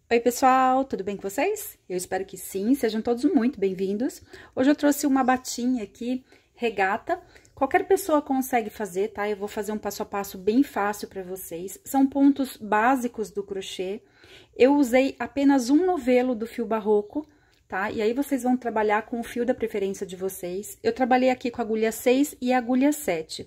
Oi, pessoal, tudo bem com vocês? Eu espero que sim, sejam todos muito bem-vindos. Hoje eu trouxe uma batinha aqui, regata. Qualquer pessoa consegue fazer, tá? Eu vou fazer um passo a passo bem fácil para vocês. São pontos básicos do crochê. Eu usei apenas um novelo do fio barroco, tá? E aí vocês vão trabalhar com o fio da preferência de vocês. Eu trabalhei aqui com a agulha 6 e a agulha 7.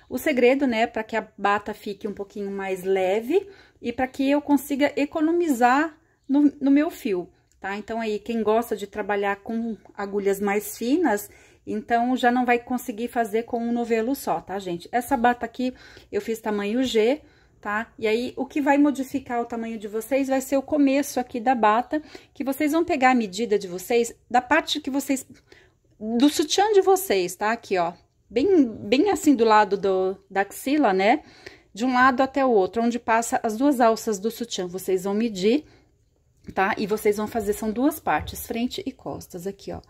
O segredo, né, para que a bata fique um pouquinho mais leve e para que eu consiga economizar no meu fio, tá? Então, aí, quem gosta de trabalhar com agulhas mais finas, então, já não vai conseguir fazer com um novelo só, tá, gente? Essa bata aqui, eu fiz tamanho G, tá? E aí, o que vai modificar o tamanho de vocês vai ser o começo aqui da bata, que vocês vão pegar a medida de vocês, da parte que vocês... do sutiã de vocês, tá? Aqui, ó, bem assim do lado da axila, né? De um lado até o outro, onde passa as duas alças do sutiã, vocês vão medir, tá? E vocês vão fazer, são duas partes, frente e costas, aqui, ó.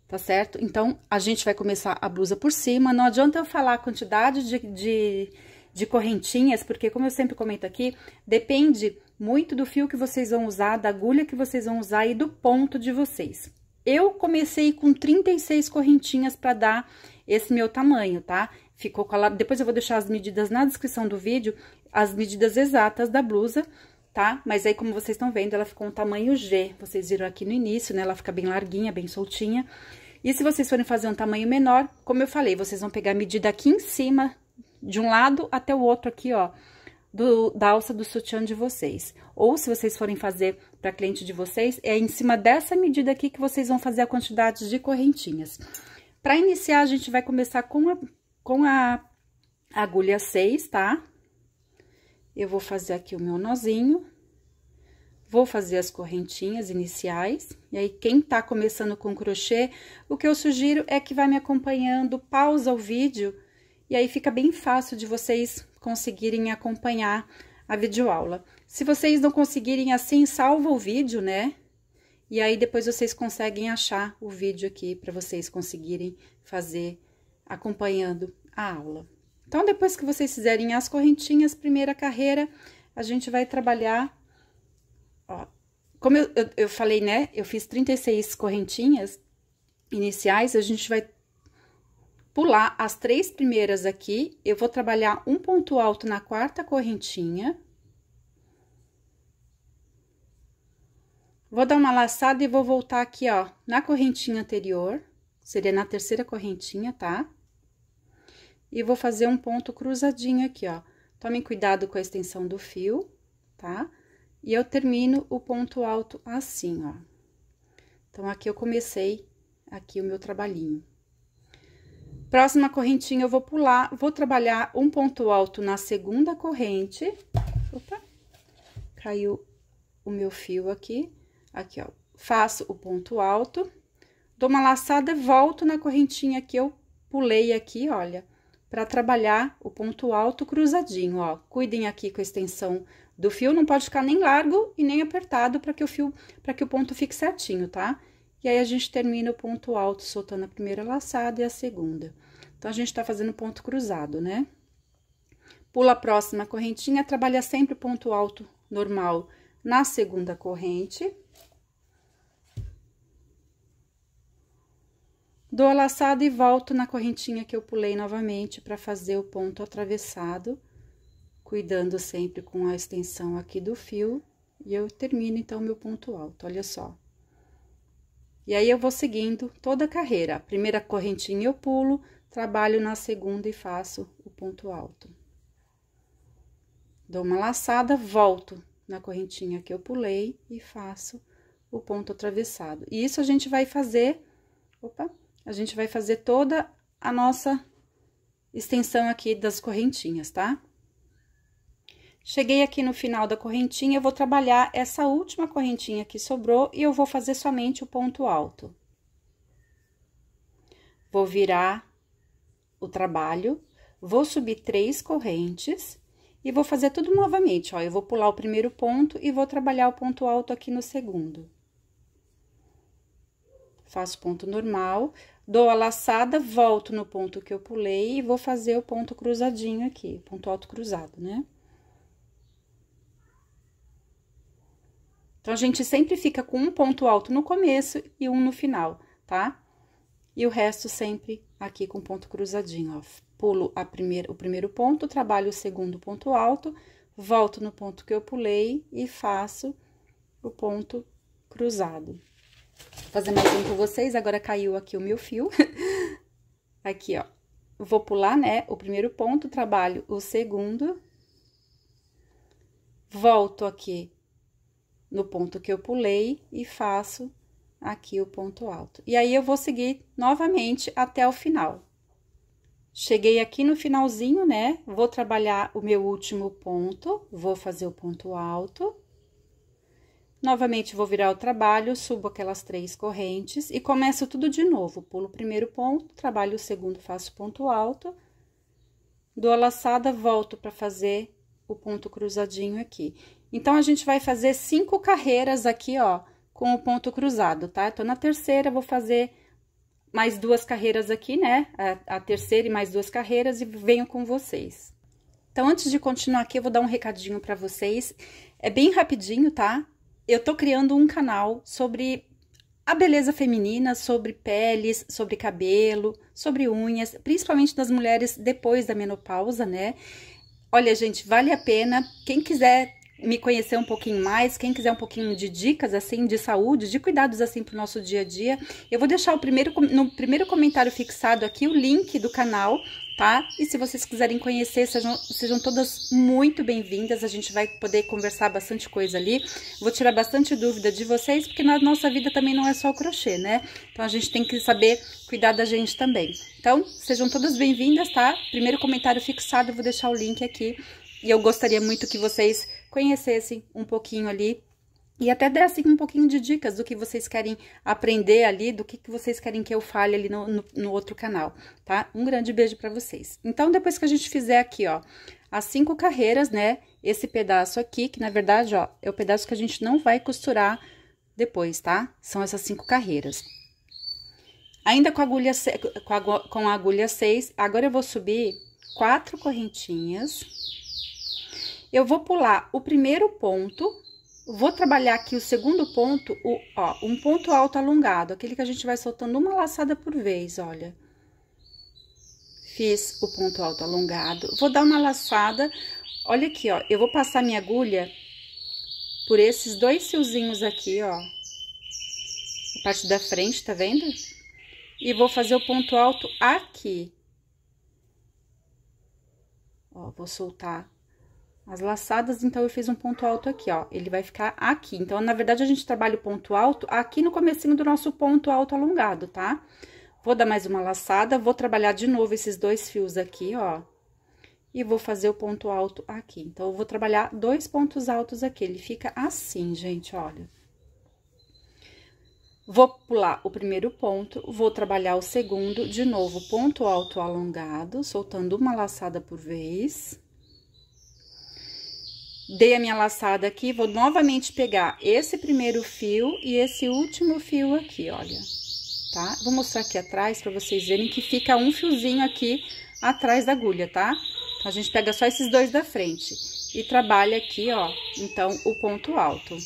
Tá certo? Então, a gente vai começar a blusa por cima. Não adianta eu falar a quantidade de correntinhas, porque, como eu sempre comento aqui, depende muito do fio que vocês vão usar, da agulha que vocês vão usar e do ponto de vocês. Eu comecei com 36 correntinhas pra dar esse meu tamanho, tá? Ficou colado. Depois eu vou deixar as medidas na descrição do vídeo, as medidas exatas da blusa, tá? Mas aí, como vocês estão vendo, ela ficou um tamanho G. Vocês viram aqui no início, né? Ela fica bem larguinha, bem soltinha. E se vocês forem fazer um tamanho menor, como eu falei, vocês vão pegar a medida aqui em cima, de um lado até o outro aqui, ó, da alça do sutiã de vocês. Ou, se vocês forem fazer para cliente de vocês, é em cima dessa medida aqui que vocês vão fazer a quantidade de correntinhas. Para iniciar, a gente vai começar com a agulha 6, tá? Eu vou fazer aqui o meu nozinho, vou fazer as correntinhas iniciais, e aí, quem tá começando com crochê, o que eu sugiro é que vai me acompanhando, pausa o vídeo, e aí fica bem fácil de vocês conseguirem acompanhar a videoaula. Se vocês não conseguirem assim, salva o vídeo, né? E aí, depois vocês conseguem achar o vídeo aqui, para vocês conseguirem fazer acompanhando a aula. Então, depois que vocês fizerem as correntinhas, primeira carreira, a gente vai trabalhar, ó, como eu falei, né, eu fiz 36 correntinhas iniciais, a gente vai pular as 3 primeiras aqui, eu vou trabalhar um ponto alto na quarta correntinha. Vou dar uma laçada e vou voltar aqui, ó, na correntinha anterior, seria na terceira correntinha, tá? E vou fazer um ponto cruzadinho aqui, ó. Tomem cuidado com a extensão do fio, tá? E eu termino o ponto alto assim, ó. Então, aqui eu comecei aqui o meu trabalhinho. Próxima correntinha, eu vou pular, vou trabalhar um ponto alto na segunda corrente. Opa, caiu o meu fio aqui. Aqui, ó. Faço o ponto alto, dou uma laçada e volto na correntinha que eu pulei aqui, olha, para trabalhar o ponto alto cruzadinho, ó. Cuidem aqui com a extensão do fio, não pode ficar nem largo e nem apertado para que o ponto fique certinho, tá? E aí, a gente termina o ponto alto soltando a primeira laçada e a segunda. Então, a gente tá fazendo ponto cruzado, né? Pula a próxima correntinha, trabalha sempre o ponto alto normal na segunda corrente. Dou a laçada e volto na correntinha que eu pulei novamente para fazer o ponto atravessado, cuidando sempre com a extensão aqui do fio, e eu termino, então, meu ponto alto, olha só. E aí, eu vou seguindo toda a carreira. A primeira correntinha eu pulo, trabalho na segunda e faço o ponto alto. Dou uma laçada, volto na correntinha que eu pulei e faço o ponto atravessado. E isso a gente vai fazer, opa, a gente vai fazer toda a nossa extensão aqui das correntinhas, tá? Cheguei aqui no final da correntinha, eu vou trabalhar essa última correntinha que sobrou e eu vou fazer somente o ponto alto. Vou virar o trabalho, vou subir 3 correntes e vou fazer tudo novamente, ó. Eu vou pular o primeiro ponto e vou trabalhar o ponto alto aqui no segundo. Faço ponto normal, dou a laçada, volto no ponto que eu pulei e vou fazer o ponto cruzadinho aqui, ponto alto cruzado, né? Então, a gente sempre fica com um ponto alto no começo e um no final, tá? E o resto sempre aqui com ponto cruzadinho, ó. Pulo o primeiro ponto, trabalho o segundo ponto alto, volto no ponto que eu pulei e faço o ponto cruzado. Vou fazer mais um com vocês, agora caiu aqui o meu fio. Aqui, ó. Vou pular, né, o primeiro ponto, trabalho o segundo. Volto aqui no ponto que eu pulei e faço aqui o ponto alto. E aí, eu vou seguir novamente até o final. Cheguei aqui no finalzinho, né? Vou trabalhar o meu último ponto, vou fazer o ponto alto. Novamente, vou virar o trabalho, subo aquelas 3 correntes e começo tudo de novo. Pulo o primeiro ponto, trabalho o segundo, faço ponto alto. Dou a laçada, volto para fazer o ponto cruzadinho aqui. Então, a gente vai fazer 5 carreiras aqui, ó, com o ponto cruzado, tá? Tô na terceira, vou fazer mais 2 carreiras aqui, né? A terceira e mais 2 carreiras e venho com vocês. Então, antes de continuar aqui, eu vou dar um recadinho para vocês. É bem rapidinho, tá? Eu tô criando um canal sobre a beleza feminina, sobre peles, sobre cabelo, sobre unhas, principalmente das mulheres depois da menopausa, né? Olha, gente, vale a pena. Quem quiser me conhecer um pouquinho mais, quem quiser um pouquinho de dicas, assim, de saúde, de cuidados, assim, pro nosso dia a dia, eu vou deixar no primeiro comentário fixado aqui o link do canal, tá? E se vocês quiserem conhecer, sejam todas muito bem-vindas, a gente vai poder conversar bastante coisa ali, vou tirar bastante dúvida de vocês, porque na nossa vida também não é só o crochê, né? Então, a gente tem que saber cuidar da gente também. Então, sejam todas bem-vindas, tá? Primeiro comentário fixado, eu vou deixar o link aqui. E eu gostaria muito que vocês conhecessem um pouquinho ali e até dessem um pouquinho de dicas do que vocês querem aprender ali, do que vocês querem que eu fale ali no outro canal, tá? Um grande beijo pra vocês. Então, depois que a gente fizer aqui, ó, as 5 carreiras, né? Esse pedaço aqui, que na verdade, ó, é o pedaço que a gente não vai costurar depois, tá? São essas 5 carreiras. Ainda com a agulha 6, agora eu vou subir 4 correntinhas. Eu vou pular o primeiro ponto, vou trabalhar aqui o segundo ponto, ó, um ponto alto alongado, aquele que a gente vai soltando uma laçada por vez, olha. Fiz o ponto alto alongado, vou dar uma laçada, olha aqui, ó, eu vou passar minha agulha por esses 2 fiozinhos aqui, ó, a parte da frente, tá vendo? E vou fazer o ponto alto aqui. Ó, vou soltar as laçadas, então, eu fiz um ponto alto aqui, ó, ele vai ficar aqui. Então, na verdade, a gente trabalha o ponto alto aqui no comecinho do nosso ponto alto alongado, tá? Vou dar mais uma laçada, vou trabalhar de novo esses 2 fios aqui, ó, e vou fazer o ponto alto aqui. Então, eu vou trabalhar 2 pontos altos aqui, ele fica assim, gente, olha. Vou pular o primeiro ponto, vou trabalhar o segundo, de novo, ponto alto alongado, soltando uma laçada por vez. Dei a minha laçada aqui, vou novamente pegar esse primeiro fio e esse último fio aqui, olha, tá? Vou mostrar aqui atrás pra vocês verem que fica um fiozinho aqui atrás da agulha, tá? Então, a gente pega só esses 2 da frente e trabalha aqui, ó, então, o ponto alto.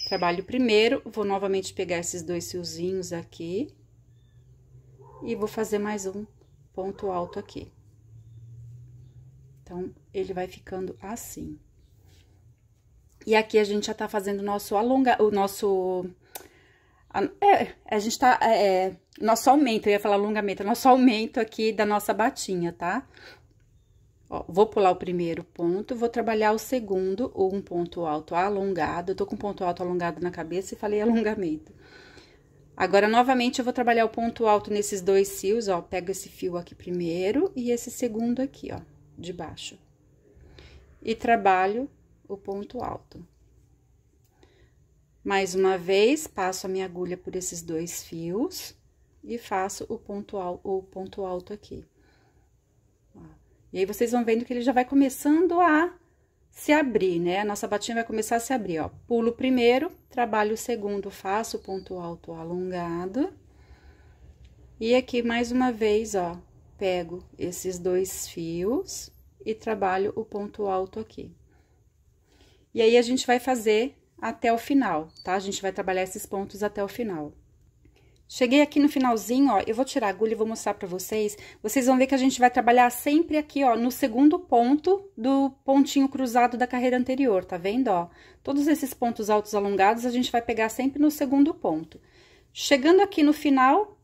Trabalho primeiro, vou novamente pegar esses 2 fiozinhos aqui e vou fazer mais um ponto alto aqui. Então, ele vai ficando assim. E aqui a gente já tá fazendo o nosso nosso aumento, eu ia falar alongamento, nosso aumento aqui da nossa batinha, tá? Ó, vou pular o primeiro ponto, vou trabalhar o segundo, ou um ponto alto alongado, eu tô com ponto alto alongado na cabeça e falei alongamento. Agora, novamente, eu vou trabalhar o ponto alto nesses 2 fios, ó, pego esse fio aqui primeiro e esse segundo aqui, ó, de baixo. E trabalho o ponto alto. Mais uma vez, passo a minha agulha por esses 2 fios e faço o ponto alto aqui. Ó. E aí, vocês vão vendo que ele já vai começando a se abrir, né? A nossa batinha vai começar a se abrir, ó. Pulo o primeiro, trabalho o segundo, faço o ponto alto alongado. E aqui, mais uma vez, ó, pego esses 2 fios e trabalho o ponto alto aqui. E aí, a gente vai fazer até o final, tá? A gente vai trabalhar esses pontos até o final. Cheguei aqui no finalzinho, ó, eu vou tirar a agulha e vou mostrar pra vocês. Vocês vão ver que a gente vai trabalhar sempre aqui, ó, no segundo ponto do pontinho cruzado da carreira anterior, tá vendo, ó? Todos esses pontos altos alongados, a gente vai pegar sempre no segundo ponto. Chegando aqui no final,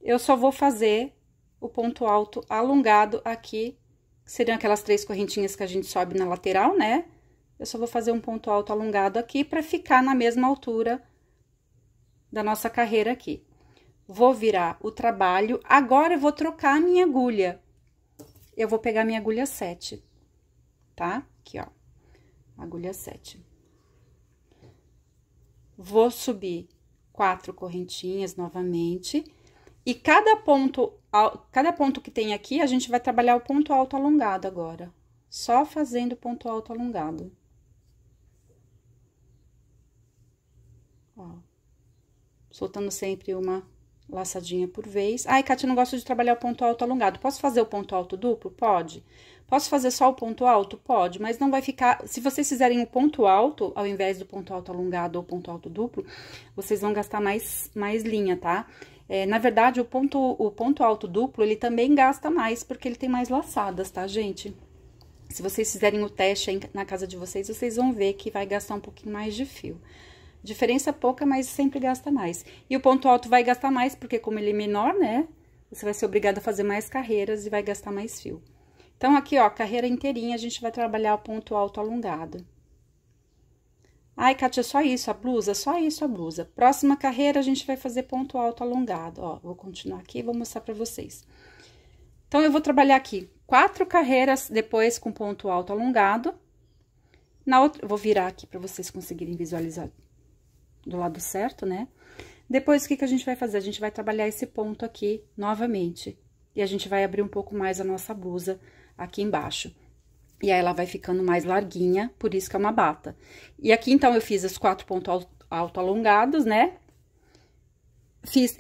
eu só vou fazer o ponto alto alongado aqui, que seriam aquelas 3 correntinhas que a gente sobe na lateral, né? Eu só vou fazer um ponto alto alongado aqui pra ficar na mesma altura da nossa carreira aqui. Vou virar o trabalho. Agora, eu vou trocar a minha agulha. Eu vou pegar minha agulha 7, tá? Aqui, ó. Agulha 7. Vou subir 4 correntinhas novamente. E cada ponto que tem aqui, a gente vai trabalhar o ponto alto alongado agora. Só fazendo ponto alto alongado. Ó. Soltando sempre uma laçadinha por vez. Ai, Kátia, eu não gosto de trabalhar o ponto alto alongado. Posso fazer o ponto alto duplo? Pode. Posso fazer só o ponto alto? Pode, mas não vai ficar... Se vocês fizerem o ponto alto, ao invés do ponto alto alongado ou ponto alto duplo, vocês vão gastar mais linha, tá? Na verdade, o ponto alto duplo, ele também gasta mais, porque ele tem mais laçadas, tá, gente? Se vocês fizerem o teste aí na casa de vocês, vocês vão ver que vai gastar um pouquinho mais de fio. Diferença pouca, mas sempre gasta mais. E o ponto alto vai gastar mais, porque como ele é menor, né? Você vai ser obrigado a fazer mais carreiras e vai gastar mais fio. Então, aqui, ó, carreira inteirinha, a gente vai trabalhar o ponto alto alongado. Ai, Kátia, só isso a blusa? Só isso a blusa. Próxima carreira, a gente vai fazer ponto alto alongado. Ó, vou continuar aqui e vou mostrar pra vocês. Então, eu vou trabalhar aqui 4 carreiras depois com ponto alto alongado. Na outra, eu vou virar aqui pra vocês conseguirem visualizar do lado certo, né? Depois, o que que a gente vai fazer? A gente vai trabalhar esse ponto aqui novamente. E a gente vai abrir um pouco mais a nossa blusa aqui embaixo. E aí, ela vai ficando mais larguinha, por isso que é uma bata. E aqui, então, eu fiz os 4 pontos alto alongados, né? Fiz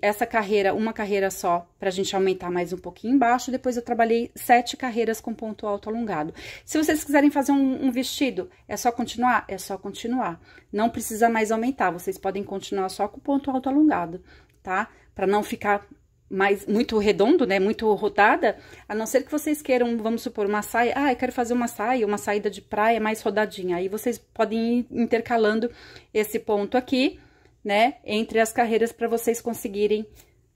essa carreira, uma carreira só, pra gente aumentar mais um pouquinho embaixo. Depois, eu trabalhei 7 carreiras com ponto alto alongado. Se vocês quiserem fazer um vestido, é só continuar? É só continuar. Não precisa mais aumentar, vocês podem continuar só com ponto alto alongado, tá? Pra não ficar muito redondo, né? Muito rodada, a não ser que vocês queiram, vamos supor, uma saia. Ah, eu quero fazer uma saia, uma saída de praia mais rodadinha. Aí, vocês podem ir intercalando esse ponto aqui, né, entre as carreiras para vocês conseguirem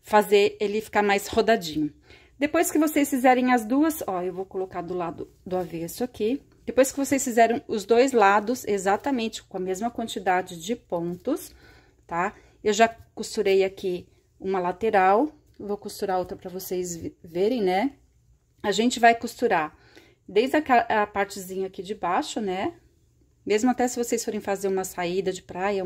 fazer ele ficar mais rodadinho. Depois que vocês fizerem as duas, ó, eu vou colocar do lado do avesso aqui. Depois que vocês fizerem os dois lados exatamente com a mesma quantidade de pontos, tá? Eu já costurei aqui uma lateral, vou costurar outra para vocês verem, né? A gente vai costurar desde a partezinha aqui de baixo, né? Mesmo até se vocês forem fazer uma saída de praia,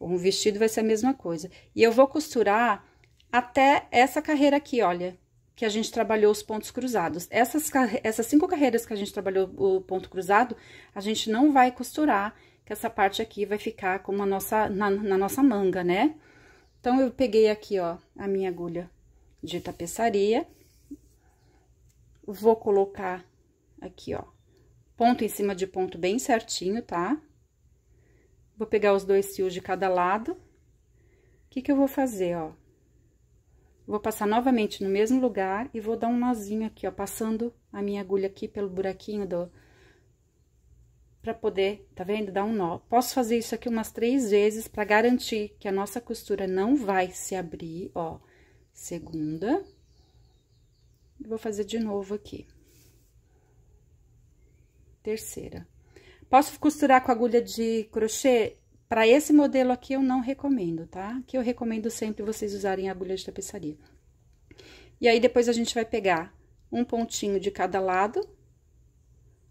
um vestido, vai ser a mesma coisa. E eu vou costurar até essa carreira aqui, olha, que a gente trabalhou os pontos cruzados. Essas 5 carreiras que a gente trabalhou o ponto cruzado, a gente não vai costurar, que essa parte aqui vai ficar como na nossa manga, né? Então, eu peguei aqui, ó, a minha agulha de tapeçaria. Vou colocar aqui, ó, ponto em cima de ponto bem certinho, tá? Vou pegar os 2 fios de cada lado. O que que eu vou fazer, ó? Vou passar novamente no mesmo lugar e vou dar um nozinho aqui, ó, passando a minha agulha aqui pelo buraquinho pra poder, tá vendo? Dar um nó. Posso fazer isso aqui umas 3 vezes pra garantir que a nossa costura não vai se abrir, ó. Segunda. E vou fazer de novo aqui. Terceira. Posso costurar com agulha de crochê? Para esse modelo aqui, eu não recomendo, tá? Que eu recomendo sempre vocês usarem agulha de tapeçaria. E aí, depois, a gente vai pegar um pontinho de cada lado.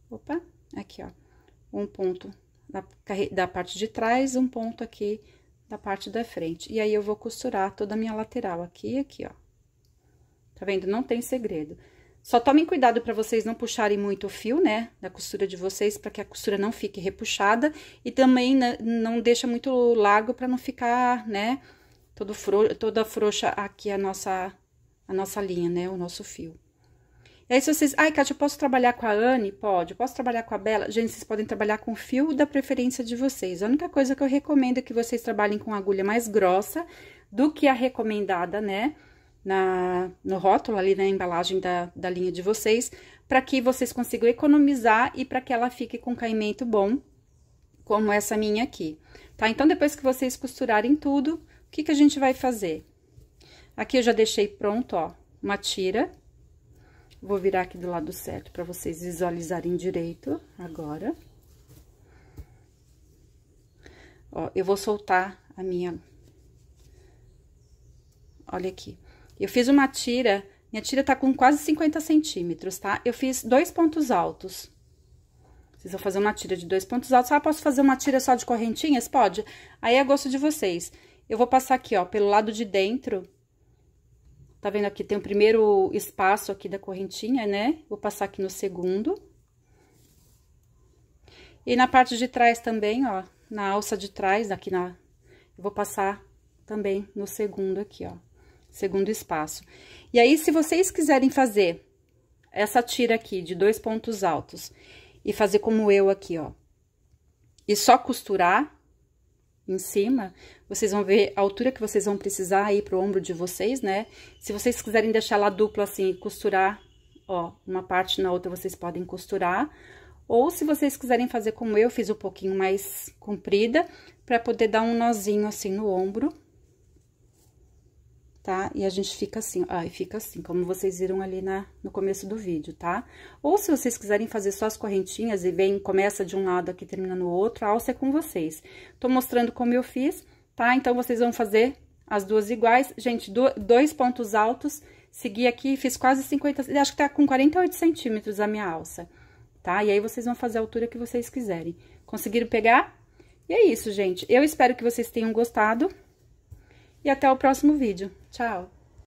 Opa, aqui, ó. Um ponto da parte de trás, um ponto aqui da parte da frente. E aí, eu vou costurar toda a minha lateral aqui e aqui, ó. Tá vendo? Não tem segredo. Só tomem cuidado para vocês não puxarem muito o fio, né, da costura de vocês, para que a costura não fique repuxada. E também não deixa muito largo para não ficar, né, toda frouxa aqui a nossa linha, né, o nosso fio. E aí, se vocês... Ai, Kátia, eu posso trabalhar com a Anne? Pode. Eu posso trabalhar com a Bela? Gente, vocês podem trabalhar com o fio da preferência de vocês. A única coisa que eu recomendo é que vocês trabalhem com agulha mais grossa do que a recomendada, né? No rótulo ali, na embalagem da linha de vocês, para que vocês consigam economizar e para que ela fique com caimento bom, como essa minha aqui, tá? Então, depois que vocês costurarem tudo, o que que a gente vai fazer? Aqui eu já deixei pronto, ó, uma tira. Vou virar aqui do lado certo para vocês visualizarem direito agora. Ó, eu vou soltar a minha... Olha aqui. Eu fiz uma tira, minha tira tá com quase 50 centímetros, tá? Eu fiz 2 pontos altos. Vocês vão fazer uma tira de 2 pontos altos. Ah, posso fazer uma tira só de correntinhas? Pode. Aí é a gosto de vocês. Eu vou passar aqui, ó, pelo lado de dentro. Tá vendo aqui? Tem o primeiro espaço aqui da correntinha, né? Vou passar aqui no segundo. E na parte de trás também, ó, na alça de trás, aqui eu vou passar também no segundo aqui, ó. Segundo espaço. E aí, se vocês quiserem fazer essa tira aqui de 2 pontos altos e fazer como eu aqui, ó, e só costurar em cima, vocês vão ver a altura que vocês vão precisar aí pro ombro de vocês, né? Se vocês quiserem deixar ela dupla assim, costurar, ó, uma parte na outra, vocês podem costurar. Ou se vocês quiserem fazer como eu, fiz um pouquinho mais comprida, pra poder dar um nozinho assim no ombro. Tá? E a gente fica assim, ó, e fica assim, como vocês viram ali no começo do vídeo, tá? Ou se vocês quiserem fazer só as correntinhas e começa de um lado aqui, termina no outro, a alça é com vocês. Tô mostrando como eu fiz, tá? Então, vocês vão fazer as duas iguais. Gente, 2 pontos altos, segui aqui, fiz quase 50, acho que tá com 48 centímetros a minha alça, tá? E aí, vocês vão fazer a altura que vocês quiserem. Conseguiram pegar? E é isso, gente. Eu espero que vocês tenham gostado. E até o próximo vídeo. Tchau!